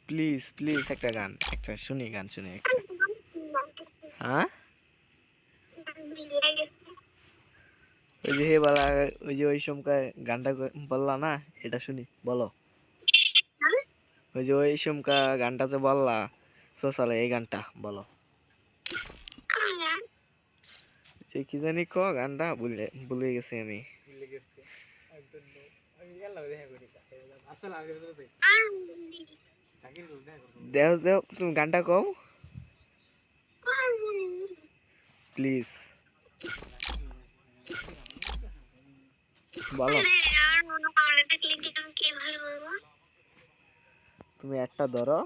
Please please একটা গান, একটা শুনি, গান শুনি একটা। হ্যাঁ ওই যে হে বালা, ওই যে ওই সময় গানটা বললা না, এটা শুনি, বলো। ওই যে ওই সময় গানটা যে বললা সোশ্যালে, এই গানটা বলো। যে কি জানি ক গানটা ভুলে গেছি আমি। দেও দেও, তুমি গানটা কও প্লিজ, বলো। তুমি একটা ধরো,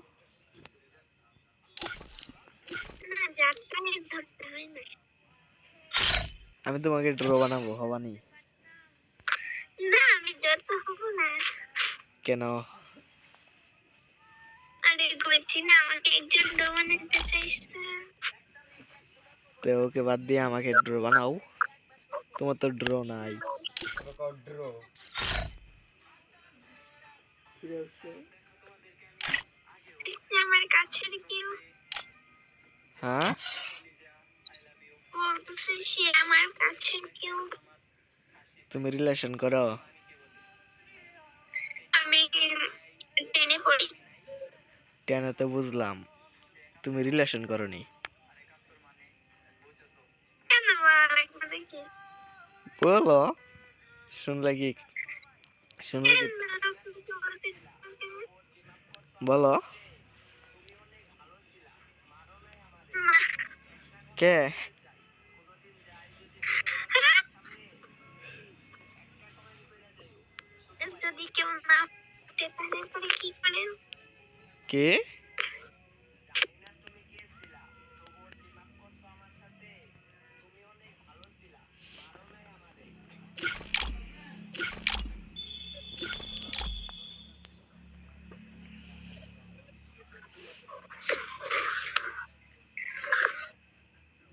আমি তোমাকে ড্র বানাবো, হবানি? কেন? তো ওকে বাদ দিয়ে আমাকে ড্র বানাও, তোমার তো ড্র নাই। হ্যাঁ তুমি রিলেশন করো? টেনে তো বুঝলাম, তুমি রিলেশন করনি। বলো, শুনলে কি, শুনলে কি, বলো। কে? কে?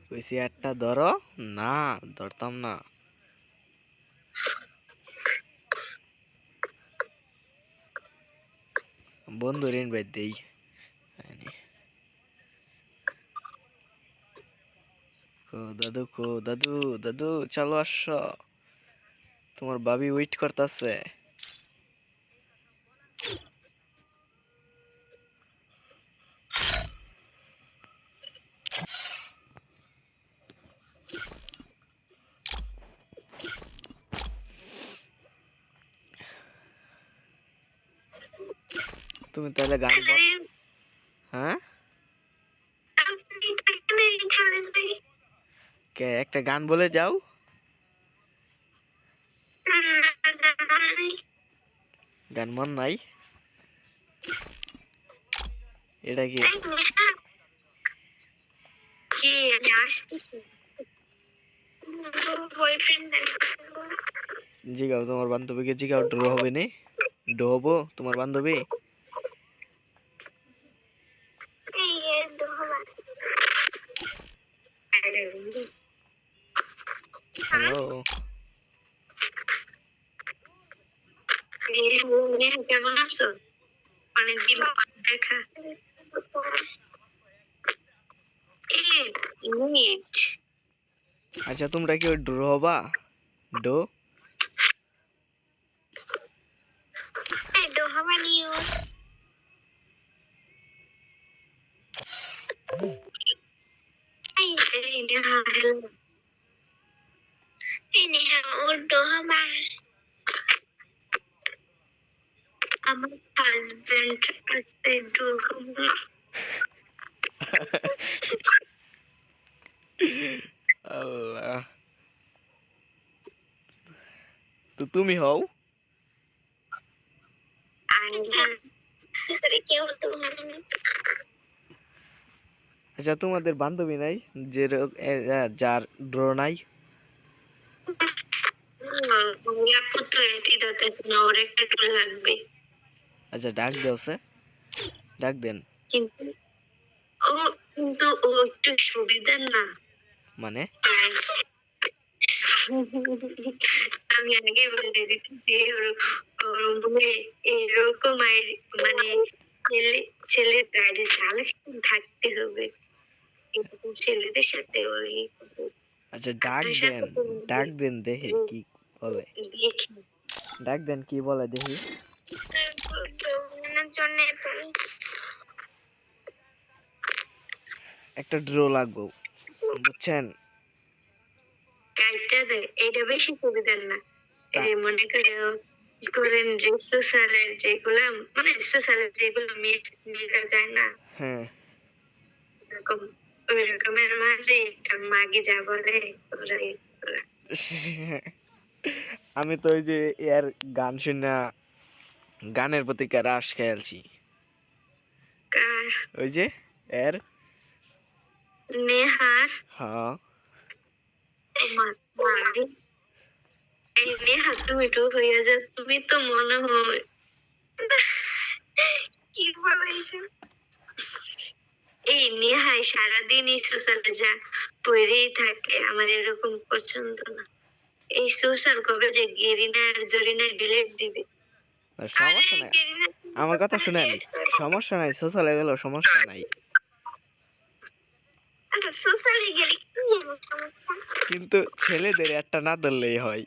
কইছি একটা ধরো, না ধরতাম না। বন্ধুর ইনভাইট দেই। কো দাদু, কো দাদু, দাদু চলো আসো, তোমার ভাবি ওয়েট করতেছে। তুমি তাহলে গান হ্যাঁ কে, একটা গান বলে যাও। গান মন নাই? এটা কি? জিগাও তোমার বান্ধবীকে, জিগাও ড্র হবে নি? ডো হবো তোমার বান্ধবী? হ্যালো, কেমন আছো? অনেকদিন দেখা। আচ্ছা তোমরা কি ওই ড্র হবা? ডো আমার হাজবেন্ড আছে আল্লাহ, তো তুমি হও। আচ্ছা তোমাদের বান্ধবী নাই যে যার ড্র নাই? ওর একটা টুল লাগবে, আচ্ছা ডাক দেওছে, ডাক দেন। কিন্তু ও একটু সুবিধার না, মানে আমি আগে বলে দিতেছি, ওর মনে এরকম মানে ছেলের গাড়ি চালক থাকতে হবে, এরকম ছেলেদের সাথে ওই আচ্ছা ডাক আপনার দেন, সাথে তো ডাক দেন দেখি কি বলে। দেখি ডাক দেন কি বলে দেখি। জন্য একটা ড্র লাগবো বুঝছেন। কাইটা দেয়, এটা বেশি সুবিধার না। তা- এই মনে করেন যে সোশ্যালের যেগুলা, মানে সোশ্যালের যেগুলো মেয়েরা যায় না, হ্যাঁ এরকম ওই রকমের মাঝে একটা মাগি যা বলে ওরাই ওরা। আমি তো ওই যে এর গান শুনে গানের প্রতি রাশ খেয়ালছি। কার? ওই যে এর নেহার? হ্যাঁ তোমার মারি। এই নেহা তুমি তো হইয়া যাও, তুমি তো মনে হয় কি বলো এইসব? এই নেহাই সারাদিনই সোশ্যালে যা পড়েই থাকে, আমার এরকম পছন্দ না। এই সোশ্যাল কবে যে গেরিনা আর জরিনা ডিলেট দিবে। সমস্যা নাই, আমার কথা শুনেন, সমস্যা নাই, সোশ্যালে গেলেও সমস্যা নাই, সোশ্যালে গেলে কি এমন সমস্যা? কিন্তু ছেলেদের একটা না ধরলেই হয়।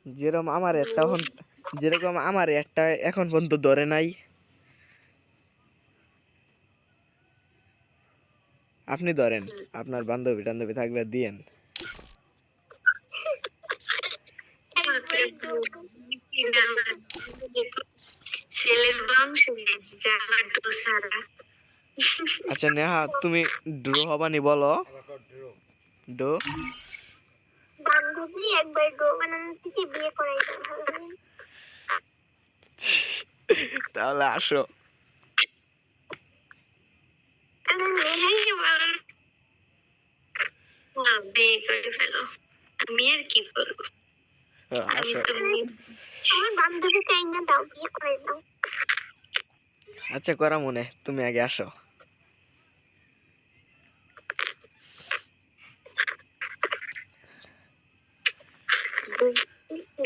যেরকম আমার একটা এখন, যেরকম আমার একটা এখন পর্যন্ত ধরে নাই। আপনি ধরেন, আপনার বান্ধবী টান্ধবী থাকলে দিয়েন। ছেলের বংশ জামা ডোসারা। আচ্ছা নেহা তুমি ড্র হবানি বলো। ডো বান্ধবী একবার গো বানানো থেকে বিয়ে করাই ভালো। তাহলে আসো। বিয়ে করে ফেলো, আমি আর কি করবো। আসো। আমার বান্ধবী চাই না, দাও বিয়ে করে দাও। আচ্ছা করা মনে, তুমি আগে আসো।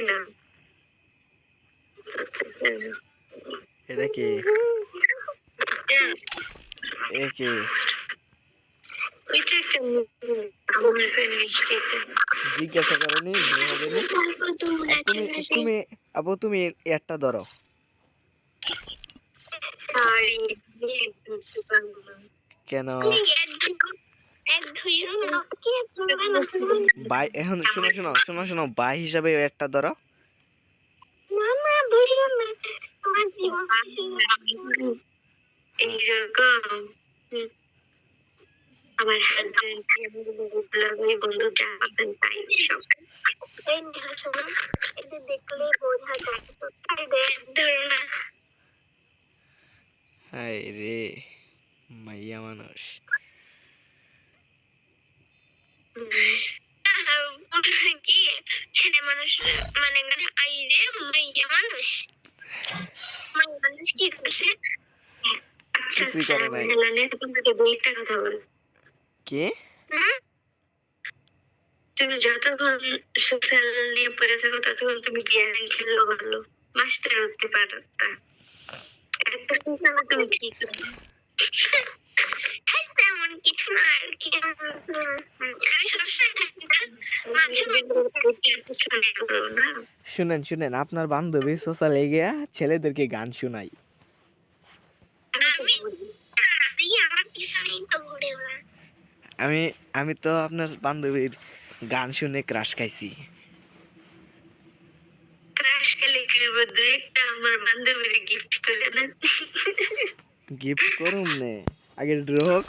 না এটা কি? এ কি? ওইটা একটা আমার মিষ্টিতে জিজ্ঞাসা করনি ড্র হবে নি? আর তুমি তুমি আপু তুমি একটা ধরো। সরি কেন? এক ধুই বাই এখন শোনো শোনো শোনো শোনো, বাই হিসাবে একটা ধরো। না না ধুইও না, তোমার জীবন এইরকম আমার হাজবেন্ড ওই বন্ধুটা আপনার তাই সব এই শোনো, এদের দেখলেই বোঝা যায় তো তাই ধরো না। হায় রে মাইয়া মানুষ। কি ছেলে মানুষ, মানে আই রে মাইয়া মানুষ, মাইয়া মানুষ কি করছে? আচ্ছা কিছুই আচ্ছা করে নাই। মেলানে তোমাকে বইটা কথা বল। কে? তুমি যতক্ষণ সোশ্যাল নিয়ে পড়ে থাকো ততক্ষণ তুমি বিয়ারিং খেললো ভালো, মাস্টার হতে পারো। তা একটা সোশ্যাল তুমি কি করো? তেমন কিছু না আর কি, আমি সবসময় থাকি না, মাঝে মাঝে করো না। শুনেন শুনেন, আপনার বান্ধবী সোশ্যালে গিয়া ছেলেদেরকে গান শোনাই। আমি আমার পিছনেই তো ঘুরে বেড়াই। আমি আমি তো আপনার বান্ধবীর গান শুনে ক্রাশ খাইছি। ক্রাশ খেলে কি বলবো, একটা আমার বান্ধবীর গিফট করে না। গিফট করুম নে, আগে ড্র হোক,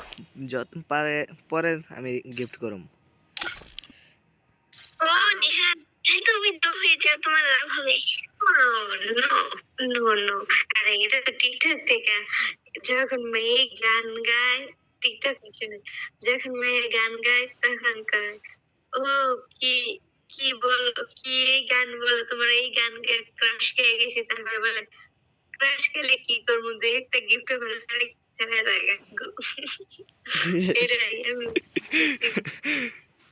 যত পারে পরে আমি গিফট করুম। ও নেহা, তুমি তো হয়ে যাও, তোমার লাভ হবে। নো নো নো, আরে এটা তো টিকটক থেকে, যখন মেয়ে গান গায়, টিকটক যখন মেয়ে গান গায় তখন কয় ও কি কি বলো, কি এই গান বলো, তোমার এই গান ক্রাশ খেয়ে গেছি, তারপরে বলে ক্রাশ খেলে কি করবো, যে একটা গিফট করে চলে জায়গা। এটাই আমি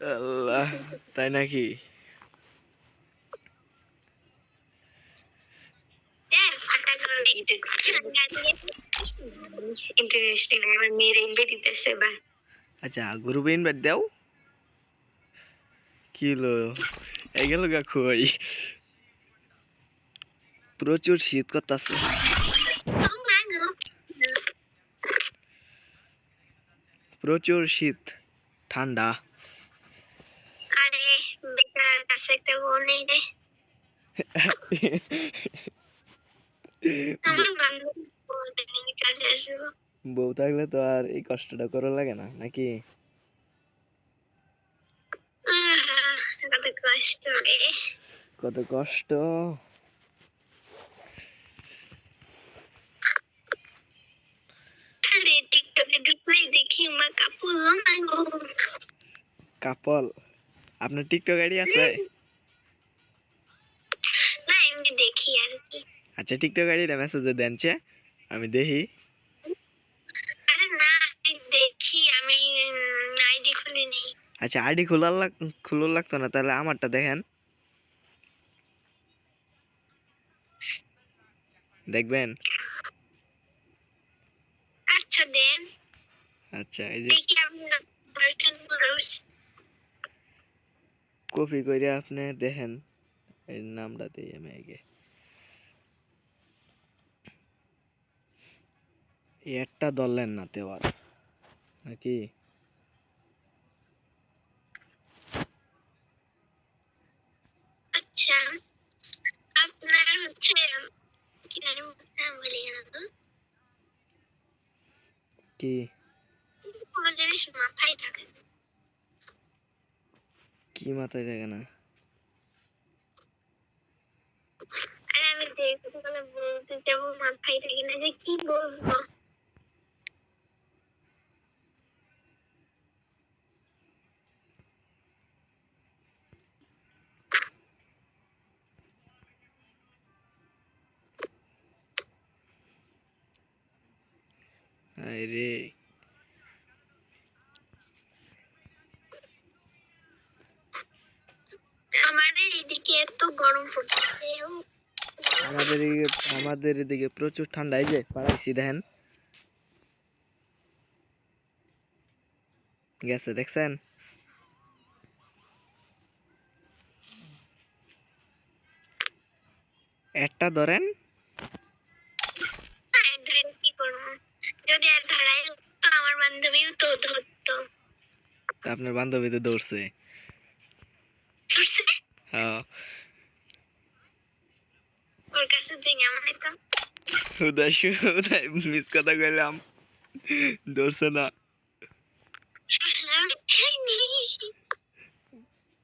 আল্লাহ, তাই নাকি? ইন্টারেস্টিং আমার মেয়ের ইনভাইট দিতেছে বা আচ্ছা গ্রুপে ইনভাইট দাও কি হলো এই গেল গা কই প্রচুর শীত করতেছে প্রচুর শীত ঠান্ডা আরে বেকার কাছে একটা বউ নেই রে আমার বান্ধবী বলতে নেই কাজে আসবো বউ থাকলে তো আর এই কষ্টটা করা লাগে না নাকি কত কষ্ট রে কত কষ্ট আরে টিকটকে ঢুকলেই দেখি মা কাপড় না গো কাপল আপনার টিকটক আইডি আছে না এমনি দেখি আর কি আচ্ছা টিকটক আইডিটা মেসেজে দেন চে আমি দেখি আরে না আমি দেখি আমি আইডি খুলে নেই আচ্ছা আইডি খুলো লাগতো না তাহলে আমারটা দেখেন দেখবেন আচ্ছা দেন আচ্ছা এই যে দেখি আপনি বয়ফ্রেন্ড পুরুষ কপি করে আপনি দেখেন এই নামটা দিই আমি আগে একটা ধরলেন না তেবার নাকি আচ্ছা আপনার হচ্ছে কি জানি নাম বলি না তো কি কোনো জিনিস মাথায় থাকে না। কি মাথায় থাকে না আর আমি যে কথাগুলো বলতে যাবো মাথায় থাকে না যে কি বলবো আরে আমাদের এদিকে এত গরম পড়ছে আমাদের এদিকে প্রচুর ঠান্ডা এই যে পাড়াইছি দেখেন গেছে দেখছেন একটা ধরেন আর ধরে কি করবো যদি আর ধরাই তো আমার বান্ধবীও তো ধরতো তা আপনার বান্ধবী তো দৌড়ছে ধরছে হ্যাঁ ওর কাছে জিঙা মানে তো উদয় মিস কথা কইলাম দৌড়ছে না আমি চাইনি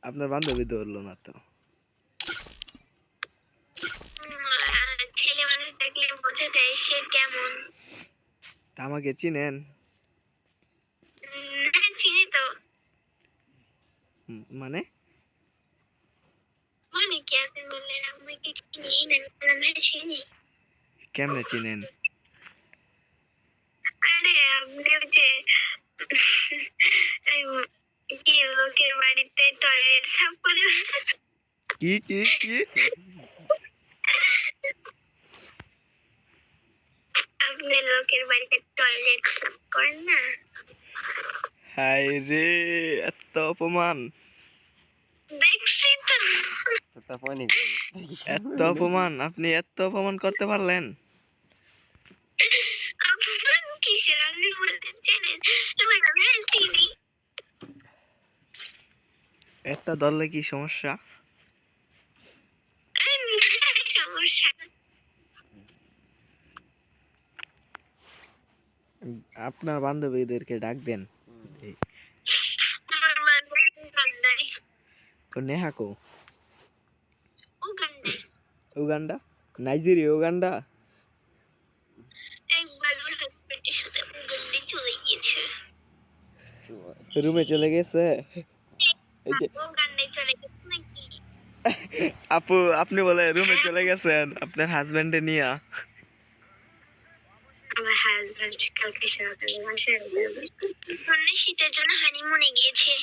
আপনার বান্ধবী দৌড়লো না তো ছেলে মানুষ দেখলে বোঝা যায় সে কেমন তা আমাকে চিনেন হ্যাঁ চিনি তো মানে মানে কি আপনি বললেন আমাকে চিনি না আমি বললাম হ্যাঁ চিনি কেমনে চিনেন আরে আপনি ওই যে কি লোকের বাড়িতে টয়লেট সাফ করে কি কি কি আপনি লোকের বাড়িতে টয়লেট সাফ করেন না হায় রে এত অপমান দেখছি তো এত অপমান আপনি এত অপমান করতে পারলেন আপনি কিসের আপনি বলতেন চেনেন আমি বললাম হ্যাঁ চিনি একটা ধরলে কি সমস্যা সমস্যা আপনার বান্ধবীদেরকে ডাকবেন আমার বান্ধবী উগান্ডায় ও নেহাকো উগান্ডায় উগান্ডা নাইজেরিয়া উগান্ডা একবার ওর হাজবেন্ডের সাথে উগান্ডায় চলে গিয়েছে রুমে চলে গেছে এই যে উগান্ডায় চলে গেছে নাকি আপু আপনি বলে রুমে চলে গেছেন আপনার হাজবেন্ডে নিয়া আমার হাজবেন্ড কালকে সকালে বাসায় যাবে মানে শীতের জন্য হানিমুনে গিয়েছে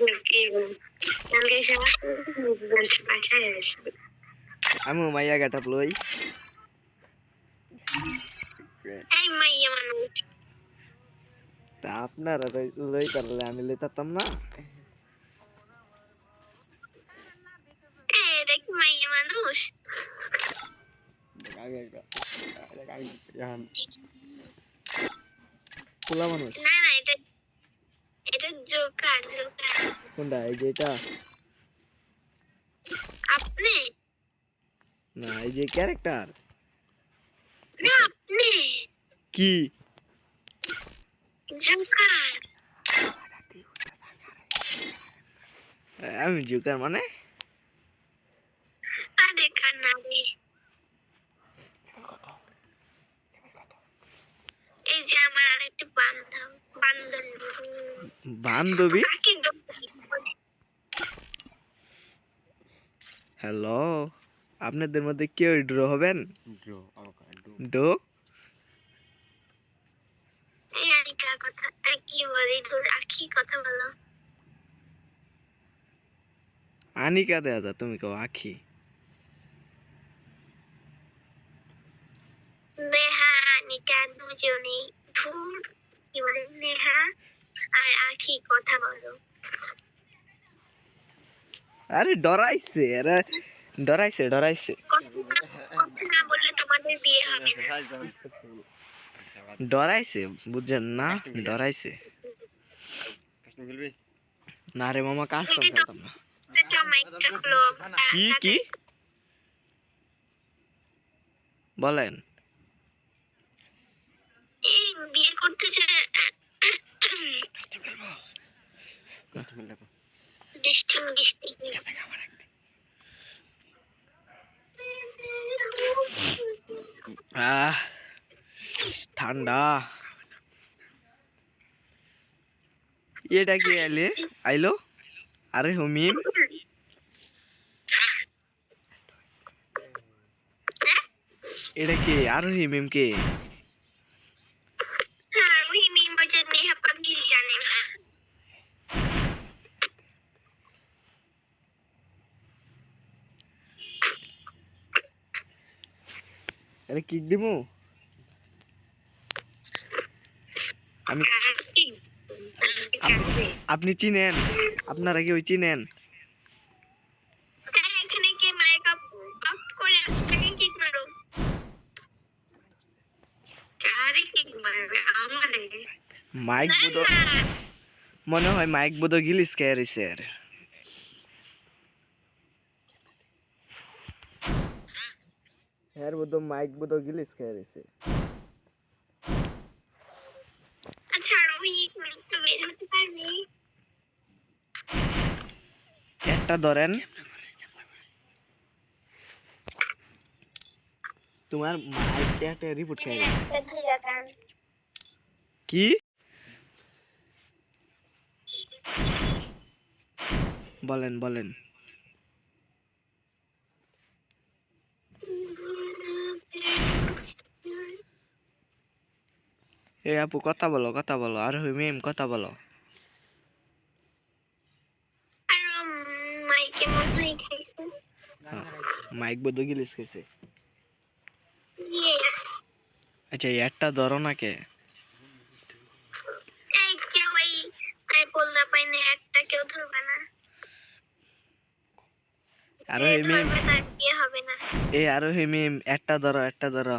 কালকে হাজবেন্ড পাঠায় আসবে। আমি মাইয়া গেটাপ লই এই মাইয়া মানুষ, তা আপনারা লই তারলে আমি লইতাম না। এটা কি মাইয়া মানুষ? পোলা মানুষ না না, এটা এটা জোকার জোকার। কোনটা? এই যে এটা আপনি না, এই যে ক্যারেক্টার না, আপনি কি জোকার। আমি জোকার মানে আরে কান্না রে, এই যে আমার আরেকটা বান্ধবী বান্ধবী? কাকে হ্যালো, আপনাদের মধ্যে কেউ ড্র হবেন? ডো এই আনিকা কথা কি বলি, তোর আখি কথা বলো। আনিকা দেয়া যা, তুমি কও আখি। নেহা আনিকা দুজনেই ধুর, কি বলে, নেহা আর আখি কথা বলো। আরে ডরাইছে, আরে ডরাইছে ডরাইছে কথা না বললে তোমাদের বিয়ে হবে না। ডরাইছে, বুঝছেন না? ডরাইছে না রে মামা, কাস্টম খেলতাম না। মাইকটা খুলো। কি কি বলেন? এই বিয়ে করতে চায় ডিস্টিং ডিস্টিং। আহ ঠান্ডা। এটা কি আইলে আইলো? আরে হুমিম, এটা কি? আর হিমিম কে? হ্যাঁ, ওই মিম বাজার নেহা পাবলিক জানে না। আরে কিক দিমু আমি। আপনি চিনেন? আপনারা কি ওই চিনেন? এখানে কে মাইক আপ করে আগে কিক মারো। আরে কিক মারবে আমারে? মাইক বুদো মনে হয়, মাইক বুদো গিলিস কে রইছে। হ্যাঁ বুদো, মাইক বুদো গিলিস কে রইছে। আচ্ছা, ওই একটু বের হতে পারবি? একটা ধরেন, তোমার মাইক একটা রিপোর্ট খাই। কি বলেন বলেন? এ আপু কথা বলো, কথা বলো। আর হুমিম কথা বলো। আর মাইকে মনে হয় খাইছে। মাইক বুদো গিলিস খাইছে। ইয়েস। আচ্ছা, একটা ধরো না কে? এই কেউ এই বলতে পাইনি, একটা কেউ ধরবে না। আর যে হিমিম, ধরবে তার বিয়ে হবে না। এ আর হিমিম একটা ধরো, একটা ধরো।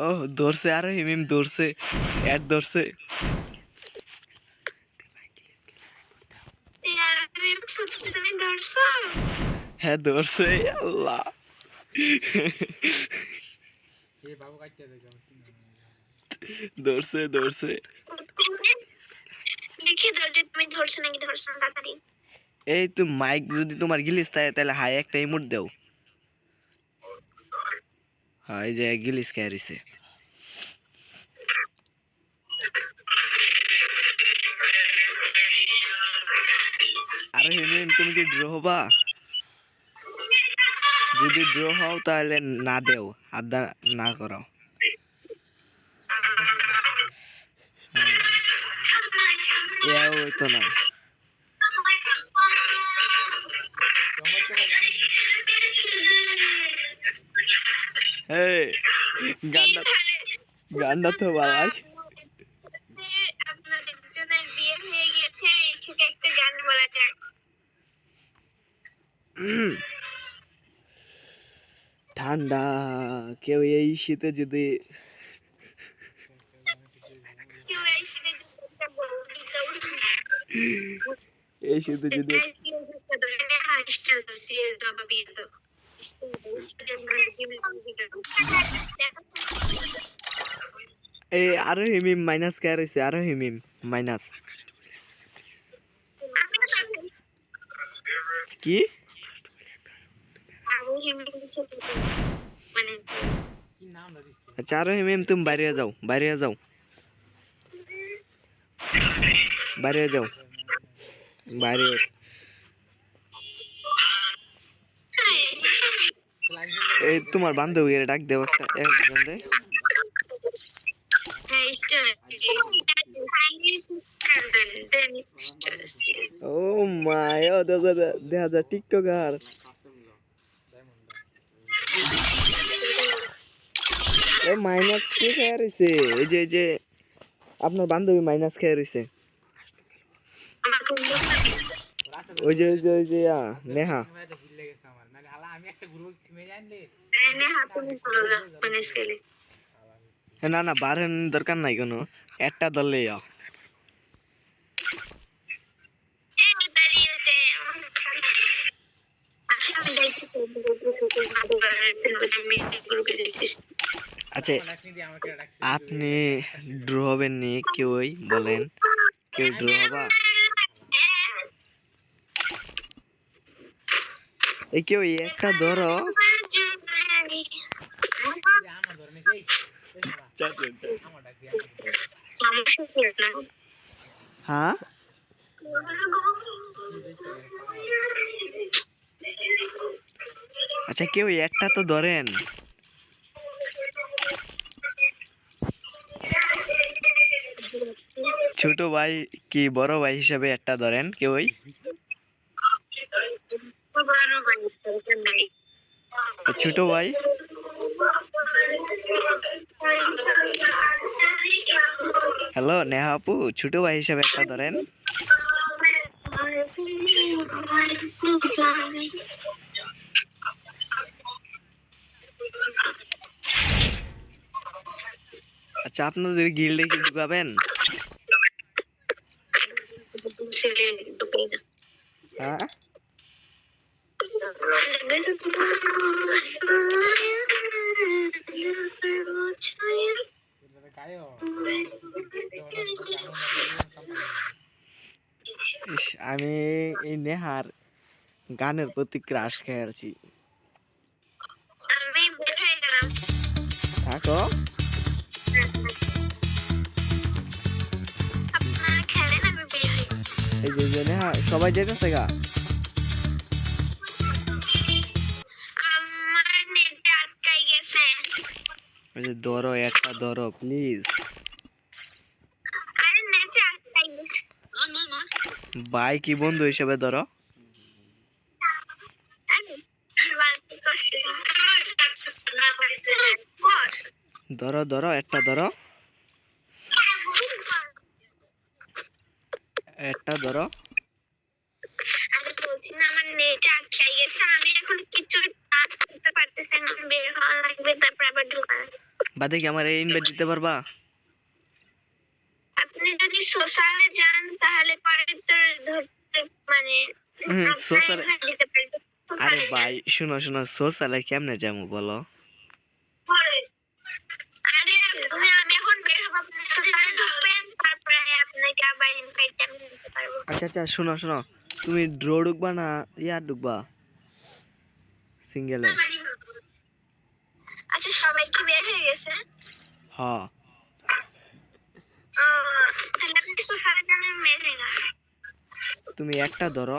ও ধরছে, আর হিমিম ধরছে, এড ধরছে। আর তুমি ধরছো? হ্যাঁ ধরছে। আল্লাহ, ধরছে ধরছে। দেখে দাও যে তুমি ধরছো নাকি ধরছো না, তাড়াতাড়ি। এই তো মাইক যদি তোমার গিলিস থাকে তাহলে হাই একটা ইমোট দাও। হ্যাঁ, এই যে গিলিস কে রইছে। আর হিমিম, তুমি কি ড্র হবা? যদি ড্র হও তাহলে না দেও, আদা না করো। এ হইতো না। এই গানটা গানটা তো বালাই। আপনাদের দুজনের বিয়ে হয়ে গেছে, এই থেকে একটা গান বলা যাক। ঠান্ডা কেউ এই শীতে যদি কেউ এই শীতে যদি একটা বউকে দৌড় এই শীতে যদি এই আরো হিমিম মাইনাস কে রইছে, আরো হিমিম মাইনাস কি মানে আচ্ছা আরো হিমিম তুমি বাইরে যাও, বাইরে যাও, বাইরে যাও, বাইরে। এই তোমার বান্ধবীর ডাক দেও একটা একজন রে। ও মাই ও দেখা যায় টিকটকার। ও মাইনাস কে খেয়ে রইছে, এই যে আপনার বান্ধবী মাইনাস খেয়ে রইছে। ওই যে নেহা। না না বারেন দরকার নাই কোনো, একটা ধরলেই আচ্ছা আপনি ড্র হবেন নি কেউই বলেন, কেউ ড্র হবা? এই কেউ একটা ধরো। হ্যাঁ আচ্ছা কেউ একটা তো ধরেন। ছোট ভাই কি বড় ভাই হিসাবে একটা ধরেন কেউই। ছোট ভাই হ্যালো নেহা আপু, ছোট ভাই হিসাবে একটা ধরেন। আচ্ছা আপনাদের গিল্ডে কি ঢুকাবেন? হ্যাঁ ইস, আমি এই নেহার গানের প্রতি ক্রাশ খেয়ে আছি। আমি বের হয়ে গেলাম। থাকো আপনারা খেলেন, আমি বের হই। এই যে নেহা সবাই যেতেছে গা। আমার নেটে আটকাই গেছে। ওই যে ধরো একটা ধরো প্লিজ। আরে নেটে আটকাই গেছে। না না ভাই কি বন্ধু হিসেবে ধরো। ধরো ধরো একটা ধরো, একটা ধরো। আমি বলছি না আমার নেটে আটকাই গেছে, আমি এখন কিছু কাজ করতে পারতেছি না, বের হওয়া লাগবে, তারপর আবার ঢোকা। বাদে কি আমার এই ইনভাইট দিতে পারবা? আপনি যদি সোশ্যালে যান তাহলে পরে তো ধরতে মানে সোশ্যালে দিতে পারবেন। আরে ভাই শুনো শুনো, সোশ্যালে কেমনে যাবো বলো? আরে আমি এখন বের হবো, আপনি সোশ্যালে ঢুকবেন, তারপরে আপনাকে আবার ইনভাইট দিতে পারবো। আচ্ছা আচ্ছা শুনো শুনো, তুমি ড্র ঢুকবা না ইয়ার ঢুকবা সিঙ্গেলে? আচ্ছা সবাই কি বের হয়ে গেছে? হ্যাঁ তাহলে আপনি সোশ্যালে যান, আমি বের হয়ে গেলাম। তুমি একটা ধরো।